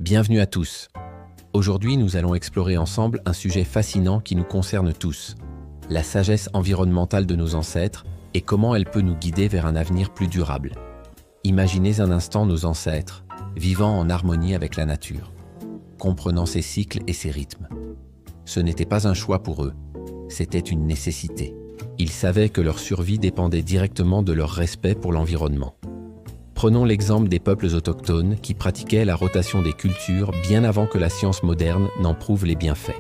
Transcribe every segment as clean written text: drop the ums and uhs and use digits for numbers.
Bienvenue à tous. Aujourd'hui, nous allons explorer ensemble un sujet fascinant qui nous concerne tous, la sagesse environnementale de nos ancêtres et comment elle peut nous guider vers un avenir plus durable. Imaginez un instant nos ancêtres, vivant en harmonie avec la nature, comprenant ses cycles et ses rythmes. Ce n'était pas un choix pour eux, c'était une nécessité. Ils savaient que leur survie dépendait directement de leur respect pour l'environnement. Prenons l'exemple des peuples autochtones qui pratiquaient la rotation des cultures bien avant que la science moderne n'en prouve les bienfaits.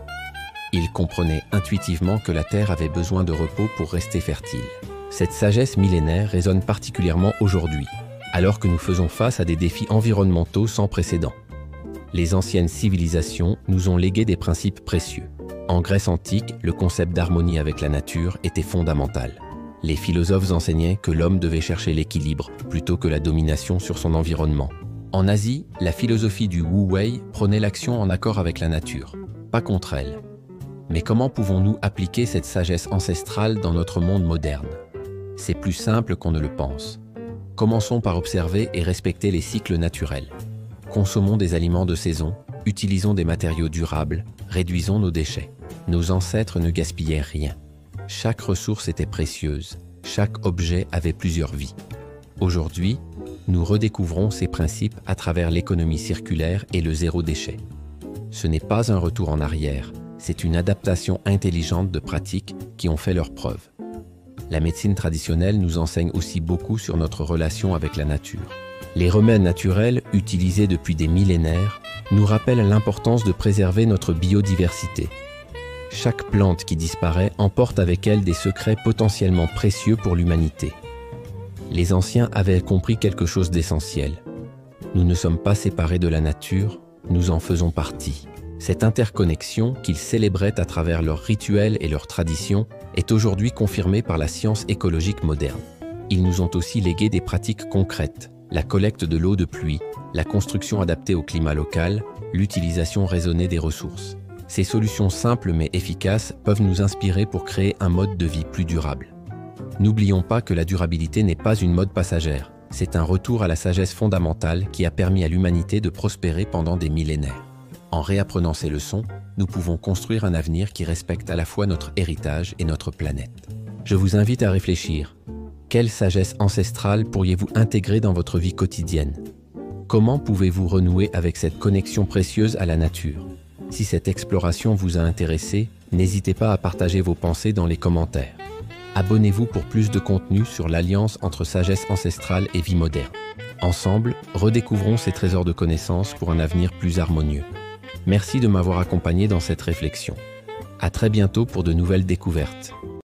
Ils comprenaient intuitivement que la terre avait besoin de repos pour rester fertile. Cette sagesse millénaire résonne particulièrement aujourd'hui, alors que nous faisons face à des défis environnementaux sans précédent. Les anciennes civilisations nous ont légué des principes précieux. En Grèce antique, le concept d'harmonie avec la nature était fondamental. Les philosophes enseignaient que l'homme devait chercher l'équilibre plutôt que la domination sur son environnement. En Asie, la philosophie du Wu Wei prônait l'action en accord avec la nature, pas contre elle. Mais comment pouvons-nous appliquer cette sagesse ancestrale dans notre monde moderne? C'est plus simple qu'on ne le pense. Commençons par observer et respecter les cycles naturels. Consommons des aliments de saison, utilisons des matériaux durables, réduisons nos déchets. Nos ancêtres ne gaspillaient rien. Chaque ressource était précieuse, chaque objet avait plusieurs vies. Aujourd'hui, nous redécouvrons ces principes à travers l'économie circulaire et le zéro déchet. Ce n'est pas un retour en arrière, c'est une adaptation intelligente de pratiques qui ont fait leurs preuves. La médecine traditionnelle nous enseigne aussi beaucoup sur notre relation avec la nature. Les remèdes naturels, utilisés depuis des millénaires, nous rappellent l'importance de préserver notre biodiversité. Chaque plante qui disparaît emporte avec elle des secrets potentiellement précieux pour l'humanité. Les anciens avaient compris quelque chose d'essentiel. Nous ne sommes pas séparés de la nature, nous en faisons partie. Cette interconnexion qu'ils célébraient à travers leurs rituels et leurs traditions est aujourd'hui confirmée par la science écologique moderne. Ils nous ont aussi légué des pratiques concrètes, la collecte de l'eau de pluie, la construction adaptée au climat local, l'utilisation raisonnée des ressources. Ces solutions simples mais efficaces peuvent nous inspirer pour créer un mode de vie plus durable. N'oublions pas que la durabilité n'est pas une mode passagère, c'est un retour à la sagesse fondamentale qui a permis à l'humanité de prospérer pendant des millénaires. En réapprenant ces leçons, nous pouvons construire un avenir qui respecte à la fois notre héritage et notre planète. Je vous invite à réfléchir. Quelle sagesse ancestrale pourriez-vous intégrer dans votre vie quotidienne? Comment pouvez-vous renouer avec cette connexion précieuse à la nature? Si cette exploration vous a intéressé, n'hésitez pas à partager vos pensées dans les commentaires. Abonnez-vous pour plus de contenu sur l'alliance entre sagesse ancestrale et vie moderne. Ensemble, redécouvrons ces trésors de connaissances pour un avenir plus harmonieux. Merci de m'avoir accompagné dans cette réflexion. À très bientôt pour de nouvelles découvertes.